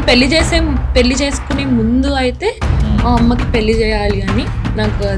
పెళ్లి చేసుకునే ముందు అయితే మా అమ్మకి పెళ్లి చేయాలి అని నాకు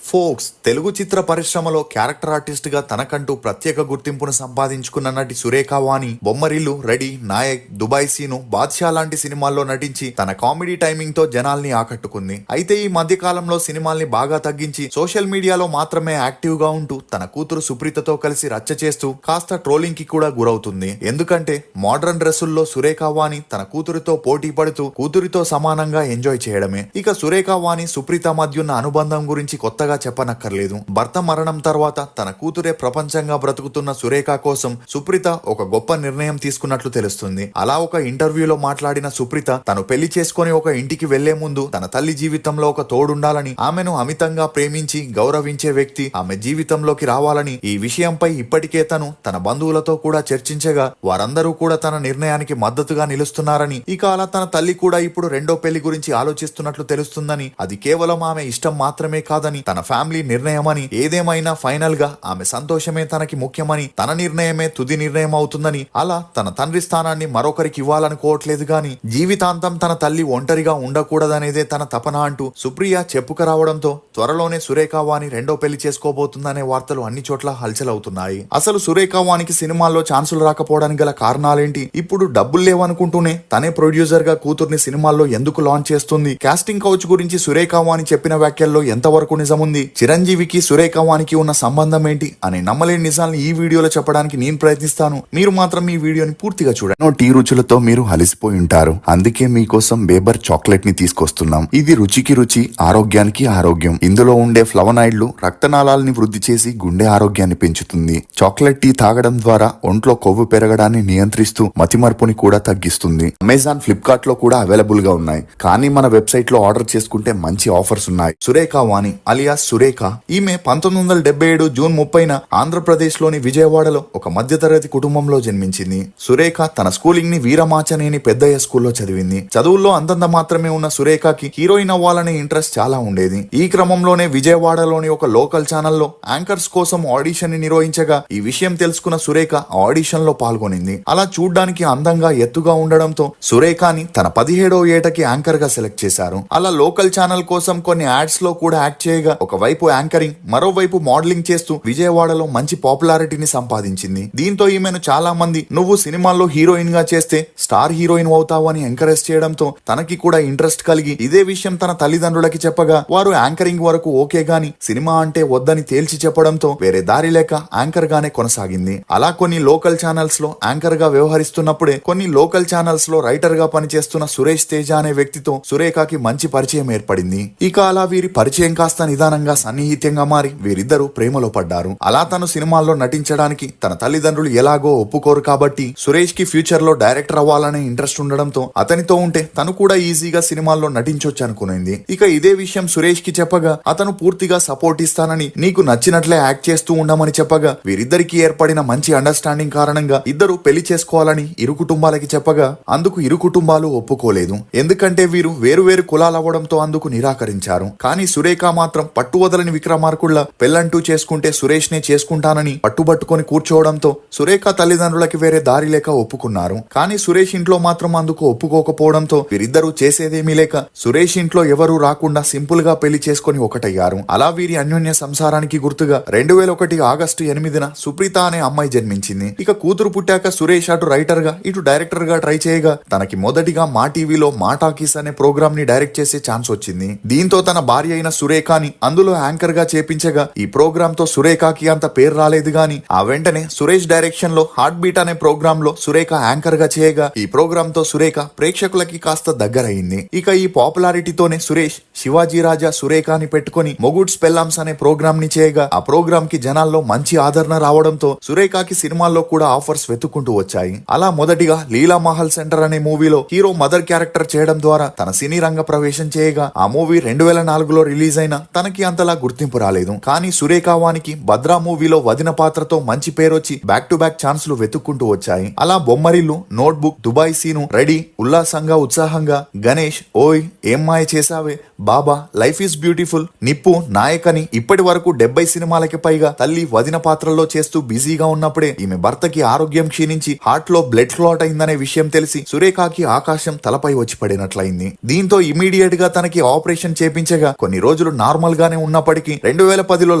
ఫోక్స్ తెలుగు చిత్ర పరిశ్రమలో క్యారెక్టర్ ఆర్టిస్ట్ గా తనకంటూ ప్రత్యేక గుర్తింపును సంపాదించుకున్న నటి సురేఖ వాణి బొమ్మరిల్లు, రెడీ, నాయక్, దుబాయ్ సీను, బాద్షా లాంటి సినిమాల్లో నటించి తన కామెడీ టైమింగ్ తో జనాల్ని ఆకట్టుకుంది. అయితే ఈ మధ్య కాలంలో సినిమాల్ని బాగా తగ్గించి సోషల్ మీడియాలో మాత్రమే యాక్టివ్ గా ఉంటూ తన కూతురు సుప్రీతతో కలిసి రచ్చ చేస్తూ కాస్త ట్రోలింగ్ కి కూడా గురవుతుంది. ఎందుకంటే మోడ్రన్ డ్రెస్సుల్లో సురేఖ వాణి తన కూతురితో పోటీ పడుతూ కూతురితో సమానంగా ఎంజాయ్ చేయడమే. ఇక సురేఖ వాణి సుప్రీత మధ్య ఉన్న అనుబంధం గురించి కొత్తగా చెప్పనక్కర్లేదు. భర్త మరణం తర్వాత తన కూతురే ప్రపంచంగా బ్రతుకుతున్న సురేఖ కోసం సుప్రీత ఒక గొప్ప నిర్ణయం తీసుకున్నట్లు తెలుస్తుంది. అలా ఒక ఇంటర్వ్యూలో మాట్లాడిన సుప్రీత తను పెళ్లి చేసుకుని ఒక ఇంటికి వెళ్లే ముందు తన తల్లి జీవితంలో ఒక తోడుండాలని, ఆమెను అమితంగా ప్రేమించి గౌరవించే వ్యక్తి ఆమె జీవితంలోకి రావాలని, ఈ విషయంపై ఇప్పటికే తన బంధువులతో కూడా చర్చించగా వారందరూ కూడా తన నిర్ణయానికి మద్దతుగా నిలుస్తున్నారని, ఇక అలా తన తల్లి కూడా ఇప్పుడు రెండో పెళ్లి గురించి ఆలోచిస్తున్నట్లు తెలుస్తుందని, అది కేవలం ఆమె ఇష్టం మాత్రమే కాదని తన ఫ్యామిలీ నిర్ణయమని, ఏదేమైనా ఫైనల్ గా ఆమె సంతోషమే తనకి ముఖ్యమని, తన నిర్ణయమే తుది నిర్ణయం అవుతుందని, అలా తన తండ్రి స్థానాన్ని మరొకరికి ఇవ్వాలనుకోవట్లేదు గాని జీవితాంతం తన తల్లి ఒంటరిగా ఉండకూడదనేదే తన తపన అంటూ సుప్రియ చెప్పుకురావడంతో త్వరలోనే సురేఖ వాణి రెండో పెళ్లి చేసుకోబోతుందనే వార్తలు అన్ని చోట్ల హల్చల్ అవుతున్నాయి. అసలు సురేఖ వాణికి సినిమాల్లో ఛాన్సులు రాకపోవడానికి గల కారణాలేంటి? ఇప్పుడు డబ్బులు లేవనుకుంటూనే తనే ప్రొడ్యూసర్ గా కూతుర్ని సినిమాల్లో ఎందుకు లాంచ్ చేస్తుంది? కాస్టింగ్ కౌచ్ గురించి సురేఖ వాణి చెప్పిన వ్యాఖ్యల్లో ఎంతవరకు నిజముంది? చిరంజీవికి సురేఖ వాణికి ఉన్న సంబంధం ఏంటి అనే నమ్మలేని నిజాలను ఈ వీడియోలో చెప్పడానికి నేను ప్రయత్నిస్తాను. మీరు మాత్రం ఈ వీడియోని పూర్తిగా చూడండి. టీ రుచులతో మీరు అలసిపోయి ఉంటారు, అందుకే మీకోసం బేబర్ చాక్లెట్ ని తీసుకొస్తున్నాం. ఇది రుచికి రుచి, ఆరోగ్యానికి ఆరోగ్యం. ఇందులో ఉండే ఫ్లవనాయిడ్లు రక్తనాళాలని వృద్ధి చేసి గుండె ఆరోగ్యాన్ని పెంచుతుంది. చాక్లెట్ టీ తాగడం ద్వారా ఒంట్లో కొవ్వు పెరగడాన్ని నియంత్రిస్తూ మతిమరుపుని కూడా తగ్గిస్తుంది. అమెజాన్, ఫ్లిప్కార్ట్ లో కూడా అవైలబుల్ గా ఉన్నాయి, కానీ మన వెబ్సైట్ లో ఆర్డర్ చేసుకుంటే మంచి ఆఫర్స్ ఉన్నాయి. సురేఖ వాణి అలియాస్ సురేఖ, ఈమె 1977 జూన్ 30న ఆంధ్రప్రదేశ్ లోని విజయవాడలో ఒక మధ్యతరగతి కుటుంబంలో జన్మించింది. సురేఖ తన స్కూలింగ్ ని వీరమాచనేని పెద్దయ్య స్కూల్లో చదివింది. చదువుల్లో అంతంత మాత్రమే ఉన్న సురేఖకి హీరోయిన్ అవ్వాలనే ఇంట్రెస్ట్ చాలా ఉండేది. ఈ క్రమంలోనే విజయవాడలోని ఒక లోకల్ ఛానల్లో యాంకర్స్ కోసం ఆడిషన్ ని నిర్వహించగా ఈ విషయం తెలుసుకున్న సురేఖ ఆడిషన్ లో పాల్గొనింది. అలా చూడ్డానికి అందంగా ఎత్తుగా ఉండడంతో సురేఖని తన 17వ ఏటకి యాంకర్ గా సెలెక్ట్ చేశారు. అలా లోకల్ ఛానల్ కోసం కొన్ని యాడ్స్ లో కూడా యాక్ట్ చేయగా ఒకవైపు యాంకరింగ్, మరోవైపు మోడలింగ్ చేస్తూ విజయవాడలో మంచి పాపులారిటీని సంపాదించింది. దీంతో ఈమెను చాలా మంది నువ్వు సినిమాల్లో హీరోయిన్ గా చేస్తే స్టార్ హీరోయిన్ అవుతావు అని ఎంకరేజ్ చేయడంతో తనకి కూడా ఇంట్రెస్ట్ కలిగి ఇదే విషయం తన తల్లిదండ్రులకి చెప్పగా వారు యాంకరింగ్ వరకు ఓకే గాని సినిమా అంటే వద్దని తేల్చి చెప్పడంతో వేరే దారి లేక యాంకర్ గానే కొనసాగింది. అలా కొన్ని లోకల్ ఛానల్స్ లో యాంకర్ గా వ్యవహరిస్తున్నప్పుడే కొన్ని లోకల్ ఛానల్స్ లో రైటర్ గా పనిచేస్తున్న సురేష్ తేజ అనే వ్యక్తితో సురేఖకి మంచి పరిచయం ఏర్పడింది. ఇక అలా వీరి పరిచయం కాస్త నిదానంగా సన్నిహితంగా మారి వీరిద్దరూ ప్రేమలో పడ్డారు. అలా తను సినిమాల్లో నటించడానికి తన తల్లిదండ్రులు ఎలాగో ఒప్పుకోరు కాబట్టి సురేష్ కి ఫ్యూచర్ లో డైరెక్టర్ అవ్వాలనే ఇంట్రెస్ట్ ఉండడంతో అతనితో ఉంటే తను కూడా ఈజీగా సినిమాల్లో నటించొచ్చు అనుకునేది. ఇక ఇదే విషయం సురేష్ కి చెప్పగా అతను పూర్తిగా సపోర్ట్ ఇస్తానని, నీకు నచ్చినట్లే యాక్ట్ చేస్తూ ఉండమని చెప్పగా వీరిద్దరికి ఏర్పడిన మంచి అండర్స్టాండింగ్ కారణంగా ఇద్దరు పెళ్లి చేసుకోవాలని ఇరు కుటుంబాలకి చెప్పగా అందుకు ఇరు కుటుంబాలు ఒప్పుకోలేదు. ఎందుకంటే వీరు వేరు కులాలవ్వడంతో అందుకు నిరాకరించారు. కానీ సురేఖ మాత్రం పట్టువదలని విక్రమార్కుళ్ల పెళ్లంటూ చేసుకుంటే సురేష్ నే చేసుకుంటానని పట్టుబట్టుకొని కూర్చోవడంతో సురేఖ తల్లిదండ్రులకి వేరే దారి లేక ఒప్పుకున్నారు. కానీ సురేష్ ఇంట్లో మాత్రం అందుకు ఒప్పుకోకపోవడంతో వీరిద్దరూ చేసేదేమీ లేక సురేష్ ఇంట్లో ఎవరూ రాకుండా సింపుల్ గా పెళ్లి చేసుకుని ఒకటయ్యారు. అలా వీరి అన్యోన్య సంసారానికి గుర్తుగా 2001 ఆగస్టు 8న సుప్రీత అనే అమ్మాయి జన్మించింది. ఇక కూతురు పుట్టాక సురేష్ అటు రైటర్ గా ఇటు డైరెక్టర్ గా ట్రై చేయగా తనకి మొదటిగా మా టీవీలో మా టాకీస్ అనే ప్రోగ్రామ్ ని డైరెక్ట్ చేసే ఛాన్స్ వచ్చింది. దీంతో తన భార్య అయిన సురేఖని అందులో యాంకర్ గా చేపించగా ఈ ప్రోగ్రామ్ తో సురేఖకి అంత పేరు రాలేదు గాని ఆ వెంటనే సురేష్ డైరెక్షన్ లో హార్ట్ బీట్ అనే ప్రోగ్రామ్ లో సురేఖ యాంకర్ గా చేయగా ఈ ప్రోగ్రామ్ తో సురేఖ ప్రేక్షకులకి కాస్త దగ్గరయింది. ఇక ఈ పాపులారిటీతోనే సురేష్ శివాజీ రాజా సురేఖ అని పెట్టుకుని మొగుడ్స్ పెల్లామ్స్ అనే ప్రోగ్రామ్ ని చేయగా ఆ ప్రోగ్రామ్ కి జనాల్లో మంచి ఆదరణ రావడంతో సురేఖకి సినిమాల్లో కూడా ఆఫర్స్ వెతుక్కుంటూ వచ్చాయి. అలా మొదటిగా లీలా మహల్ సెంటర్ అనే మూవీలో హీరో మదర్ క్యారెక్టర్ చేయడం ద్వారా తన సినీ రంగ ప్రవేశం చేయగా ఆ మూవీ 2004లో రిలీజ్ అయిన తనకి అంత అంతలా గుర్తింపు రాలేదు. కానీ సురేఖ వానికి భద్రా మూవీలో వదిన పాత్రతో మంచి పేరొచ్చి బ్యాక్ టు బ్యాక్ ఛాన్సులు వెతుక్కుంటూ వచ్చాయి. అలా Bommarillu, notebook, Dubai Seenu, ready, ఉల్లాసంగా ఉత్సాహంగా, గణేష్, ఓయ్, ఏం మాయ చేసావే, Baba, life is beautiful, Nippu, నాయకని ఇప్పటి వరకు 70 సినిమాలకి పైగా తల్లి వదిన పాత్రల్లో చేస్తూ బిజీగా ఉన్నప్పుడే ఈమె భర్తకి ఆరోగ్యం క్షీణించి హార్ట్ లో బ్లడ్ క్లాట్ అయిందనే విషయం తెలిసి సురేఖకి ఆకాశం తలపై వచ్చి పడినట్లయింది. దీంతో ఇమీడియట్ గా తనకి ఆపరేషన్ చేపించగా కొన్ని రోజులు నార్మల్ గానే ఉన్నప్పటికీ 2010లో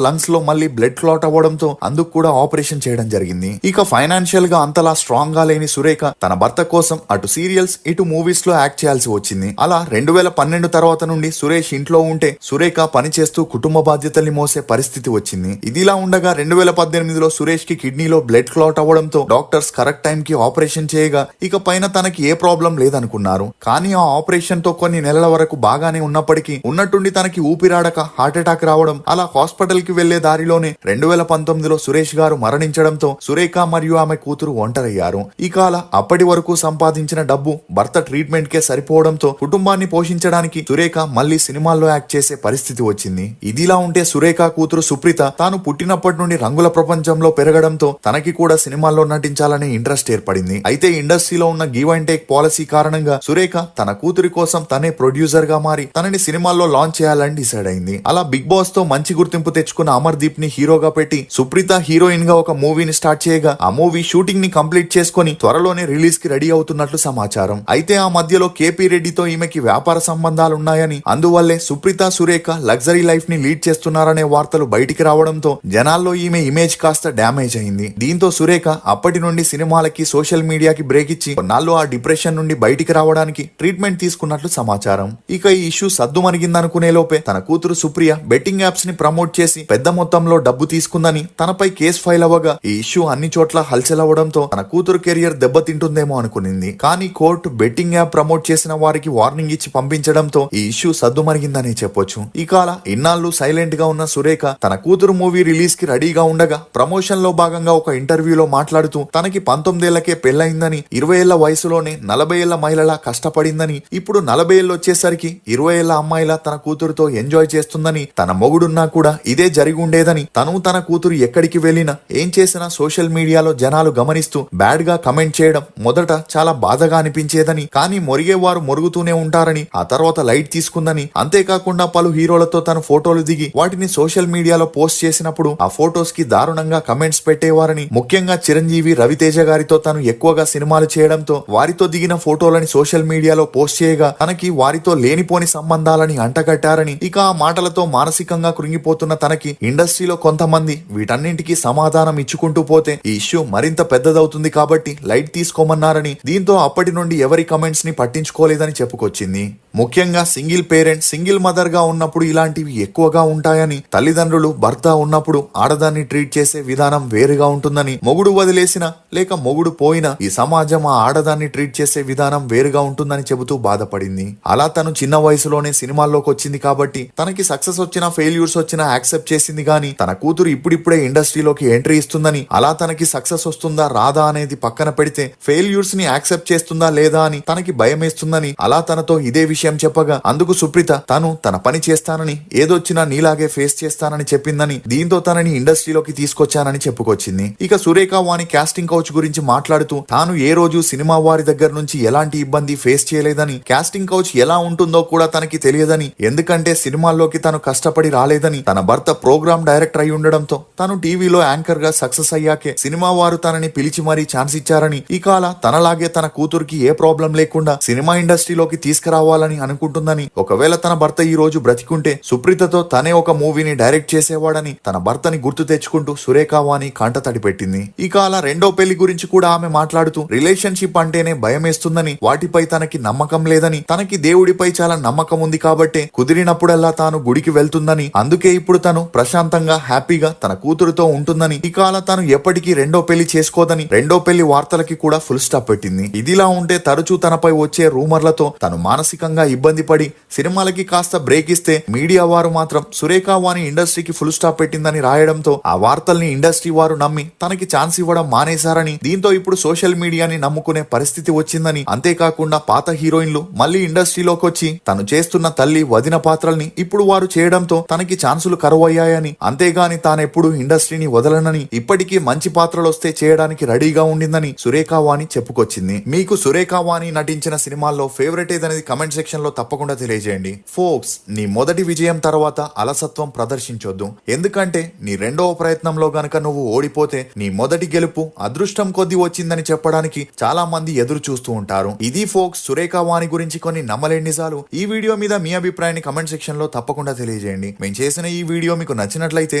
లంగ్స్ లో మళ్ళీ బ్లడ్ క్లాట్ అవ్వడంతో అందుకు కూడా ఆపరేషన్ చేయడం జరిగింది. ఇక ఫైనాన్షియల్ గా అంతలా స్ట్రాంగ్ గా లేని సురేఖ తన భర్త కోసం అటు సీరియల్స్ ఇటు మూవీస్ లో యాక్ట్ చేయాల్సి వచ్చింది. అలా 2012 తర్వాత నుండి సురేష్ ఇంట్లో ఉంటే సురేఖ పని చేస్తూ కుటుంబ బాధ్యతల్ని మోసే పరిస్థితి వచ్చింది. ఇదిలా ఉండగా 2018లో సురేష్ కి కిడ్నీలో బ్లడ్ క్లాట్ అవ్వడంతో డాక్టర్స్ కరెక్ట్ టైం కి ఆపరేషన్ చేయగా ఇక పైన తనకి ఏ ప్రాబ్లం లేదనుకున్నారు. కానీ ఆ ఆపరేషన్ తో కొన్ని నెలల వరకు బాగానే ఉన్నప్పటికీ ఉన్నట్టుండి తనకి ఊపిరాడక హార్ట్ అటాక్ రావడం, అలా హాస్పిటల్ కి వెళ్లే దారిలోనే 2019లో సురేష్ గారు మరణించడంతో సురేఖ మరియు ఆమె కూతురు ఒంటరయ్యారు. ఇక అలా అప్పటి వరకు సంపాదించిన డబ్బు భర్త ట్రీట్మెంట్ కే సరిపోవడంతో కుటుంబాన్ని పోషించడానికి సురేఖ మళ్లీ సినిమాల్లో యాక్ట్ చేసే పరిస్థితి వచ్చింది. ఇదిలా ఉంటే సురేఖ కూతురు సుప్రీత తాను పుట్టినప్పటి నుండి రంగుల ప్రపంచంలో పెరగడంతో తనకి కూడా సినిమాల్లో నటించాలనే ఇంట్రెస్ట్ ఏర్పడింది. అయితే ఇండస్ట్రీలో ఉన్న గివ్ అండ్ టేక్ పాలసీ కారణంగా సురేఖ తన కూతురి కోసం తనే ప్రొడ్యూసర్ గా మారి తనని సినిమాల్లో లాంచ్ చేయాలని డిసైడ్ అయింది. అలా బిగ్ బాస్ తో మంచి గుర్తింపు తెచ్చుకున్న అమర్దీప్ ని హీరోగా పెట్టి సుప్రీత హీరోయిన్ గా ఒక మూవీని స్టార్ట్ చేయగా ఆ మూవీ షూటింగ్ ని కంప్లీట్ చేసుకుని త్వరలోనే రిలీజ్ కి రెడీ అవుతున్నట్లు సమాచారం. అయితే ఆ మధ్యలో కేపీ రెడ్డితో ఈమెకి వ్యాపార సంబంధాలున్నాయని, అందువల్లే సుప్రీత సురేఖ లగ్జరీ లైఫ్ ని లీడ్ చేస్తున్నారనే వార్తలు బయటికి రావడంతో జనాల్లో ఈమె ఇమేజ్ కాస్త డ్యామేజ్ అయింది. దీంతో సురేఖ అప్పటి నుండి సినిమాలకి సోషల్ మీడియాకి బ్రేక్ ఇచ్చి కొన్నాళ్ళు ఆ డిప్రెషన్ నుండి బయటికి రావడానికి ట్రీట్మెంట్ తీసుకున్నట్లు సమాచారం. ఇక ఈ ఇష్యూ సద్దు మరిగిందనుకునే లోపే తన కూతురు సుప్రియ బెట్టింగ్ యాప్స్ ని ప్రమోట్ చేసి పెద్ద మొత్తంలో డబ్బు తీసుకుందని తనపై కేసు ఫైల్ అవ్వగా ఈ ఇష్యూ అన్ని చోట్ల హల్చల్ అవ్వడంతో తన కూతురు కెరియర్ దెబ్బతింటుందేమో అనుకునింది. కానీ కోర్టు బెట్టింగ్ యాప్ ప్రమోట్ చేసిన వారికి వార్నింగ్ ఇచ్చి పంపించడంతో ఈ ఇష్యూ సద్దు మరిగిందనే చెప్పొచ్చు. ఇక అలా ఇన్నాళ్ళు సైలెంట్ గా ఉన్న సురేఖ తన కూతురు మూవీ రిలీజ్ కి రెడీగా ఉండగా ప్రమోషన్ లో భాగంగా ఒక ఇంటర్వ్యూలో మాట్లాడుతూ తనకి 19 ఏళ్లకే పెళ్లయిందని, 20 ఏళ్ల వయసులోనే 40 ఏళ్ల మహిళలా కష్టపడిందని, ఇప్పుడు 40 ఏళ్ళు వచ్చేసరికి 20 ఏళ్ల అమ్మాయిలా తన కూతురుతో ఎంజాయ్ చేస్తుందని, తన మొగుడున్నా కూడా ఇదే జరిగి ఉండేదని, తను తన కూతురు ఎక్కడికి వెళ్ళినా ఏం చేసినా సోషల్ మీడియాలో జనాలు గమనిస్తూ బ్యాడ్ గా కమెంట్ చేయడం మొదట చాలా బాధగా అనిపించేదని, కానీ మొరిగేవారు మొరుగుతూనే ఉంటారని ఆ తర్వాత లైట్ తీసుకుందని, అంతేకాకుండా పలు హీరోలతో తను ఫోటోలు దిగి వాటిని సోషల్ మీడియాలో పోస్ట్ చేసినప్పుడు ఆ ఫోటోస్ కి దారుణంగా కమెంట్స్ పెట్టేవారని, ముఖ్యంగా చిరంజీవి, రవితేజ గారితో తను ఎక్కువగా సినిమాలు చేయడంతో వారితో దిగిన ఫోటోలని సోషల్ మీడియాలో పోస్ట్ చేయగా తనకి వారితో లేనిపోని సంబంధాలని అంటగట్టారని, ఇక ఆ మాటలతో మానసికంగా కృంగిపోతున్న తనకి ఇండస్ట్రీలో కొంతమంది వీటన్నింటికి సమాధానం ఇచ్చుకుంటూ పోతే ఈ ఇష్యూ మరింత పెద్దదవుతుంది కాబట్టి లైట్ తీసుకోమన్నారని, దీంతో అప్పటి నుండి ఎవరి కమెంట్స్ ని పట్టించుకోలేదని చెప్పుకొచ్చింది. ముఖ్యంగా సింగిల్ పేరెంట్, సింగిల్ మదర్ గా ఉన్నప్పుడు ఇలాంటివి ఎక్కువగా ఉంటాయని, తల్లిదండ్రులు, భర్త ఉన్నప్పుడు ఆడదాన్ని ట్రీట్ చేసే విధానం వేరుగా ఉంటుందని, మొగుడు వదిలేసిన లేక మొగుడు పోయినా ఈ సమాజం ఆ ఆడదాన్ని ట్రీట్ చేసే విధానం వేరుగా ఉంటుందని చెబుతూ బాధపడింది. అలా తను చిన్న వయసులోనే సినిమాల్లోకి వచ్చింది కాబట్టి తనకి సక్సెస్ వచ్చినా ఫెయిల్యూర్స్ వచ్చినా యాక్సెప్ట్ చేసింది. గానీ తన కూతురు ఇప్పుడిప్పుడే ఇండస్ట్రీలోకి ఎంట్రీ ఇస్తుందని, అలా తనకి సక్సెస్ వస్తుందా రాదా అనేది పక్కన పెడితే ఫెయిల్యూర్స్ ని యాక్సెప్ట్ చేస్తుందా లేదా అని తనకి భయమేస్తుందని అలా తనతో ఇదే విషయం చెప్పగా అందుకు సుప్రీత తను తన పని చేస్తానని, ఏదొచ్చినా నీలాగే ఫేస్ చేస్తానని చెప్పిందని, దీంతో తనని ఇండస్ట్రీలోకి తీసుకొచ్చానని చెప్పుకొచ్చింది. ఇక సురేఖ వాణి కాస్టింగ్ కౌచ్ గురించి మాట్లాడుతూ తాను ఏ రోజు సినిమా వారి దగ్గర నుంచి ఎలాంటి ఇబ్బంది ఫేస్ చేయలేదని, కాస్టింగ్ కౌచ్ ఎలా ఉంటుందో కూడా తనకి తెలియదని, ఎందుకంటే సినిమాల్లోకి తను కష్టపడి రాలేదని, తన భర్త ప్రోగ్రామ్ డైరెక్టర్ అయి ఉండడంతో తను టీవీలో యాంకర్ గా సక్సెస్ అయ్యాకే సినిమా వారు తనని పిలిచి మరీ ఛాన్స్ ఇచ్చారని, ఇక అలా తనలాగే తన కూతురికి ఏ ప్రాబ్లం లేకుండా సినిమా ఇండస్ట్రీలోకి తీసుకురావాలని అనుకుంటుందని, ఒకవేళ తన భర్త ఈ రోజు బ్రతికుంటే సుప్రీతతో తనే ఒక మూవీని డైరెక్ట్ చేసేవాడని తన భర్తని గుర్తు తెచ్చుకుంటూ సురేఖ వాణి కంటతడి పెట్టింది. ఇక అలా రెండో పెళ్లి గురించి కూడా ఆమె మాట్లాడుతూ రిలేషన్షిప్ అంటేనే భయమేస్తుందని, వాటిపై తనకి నమ్మకం లేదని, తనకి దేవుడిపై చాలా నమ్మకం ఉంది కాబట్టే కుదిరినప్పుడల్లా తాను గుడికి వెళ్తుందని, అందుకే ఇప్పుడు తను ప్రశాంతంగా హ్యాపీగా తన కూతురుతో ఉంటుందని, ఇక అలా తను ఎప్పటికీ రెండో పెళ్లి చేసుకోదని రెండో పెళ్లి వార్తలకి కూడా ఫుల్ స్టాప్ పెట్టింది. ఇదిలా ఉంటే తరచూ తనపై వచ్చే రూమర్లతో తను మానసికంగా ఆర్థికంగా ఇబ్బంది పడి సినిమాలకి కాస్త బ్రేక్ ఇస్తే మీడియా వారు మాత్రం సురేఖ వాణి ఇండస్ట్రీకి ఫుల్ స్టాప్ పెట్టిందని రాయడంతో ఆ వార్తల్ని ఇండస్ట్రీ వారు నమ్మి తనకి ఛాన్స్ ఇవ్వడం మానేశారని, దీంతో ఇప్పుడు సోషల్ మీడియాని నమ్ముకునే పరిస్థితి వచ్చిందని, అంతేకాకుండా పాత హీరోయిన్లు మళ్ళీ ఇండస్ట్రీలోకి వచ్చి తను చేస్తున్న తల్లి వదిన పాత్రల్ని ఇప్పుడు వారు చేయడంతో తనకి ఛాన్సులు కరువయ్యాయని, అంతేగాని తానెప్పుడు ఇండస్ట్రీని వదలనని, ఇప్పటికీ మంచి పాత్రలు వస్తే చేయడానికి రెడీగా ఉండిందని సురేఖ వాణి చెప్పుకొచ్చింది. మీకు సురేఖ వాణి నటించిన సినిమాల్లో ఫేవరెట్ ఏదనేది కమెంట్ సెక్షన్ లో తప్పకుండా తెలియజేయండి. ఫోక్స్, నీ మొదటి విజయం తర్వాత అలసత్వం ప్రదర్శించొద్దు. ఎందుకంటే నీ రెండవ ప్రయత్నంలో గనక నువ్వు ఓడిపోతే నీ మొదటి గెలుపు అదృష్టం కొద్దీ వచ్చిందని చెప్పడానికి చాలా మంది ఎదురు చూస్తూ ఉంటారు. ఇది ఫోక్స్ సురేఖ వాణి గురించి కొన్ని నమ్మలేని నిజాలు. ఈ వీడియో మీద మీ అభిప్రాయాన్ని కమెంట్ సెక్షన్ లో తప్పకుండా తెలియజేయండి. మేము చేసిన ఈ వీడియో మీకు నచ్చినట్లయితే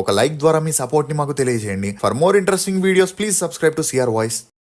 ఒక లైక్ ద్వారా మీ సపోర్ట్ ని మాకు తెలియజేయండి. For more interesting videos please subscribe to CR voice.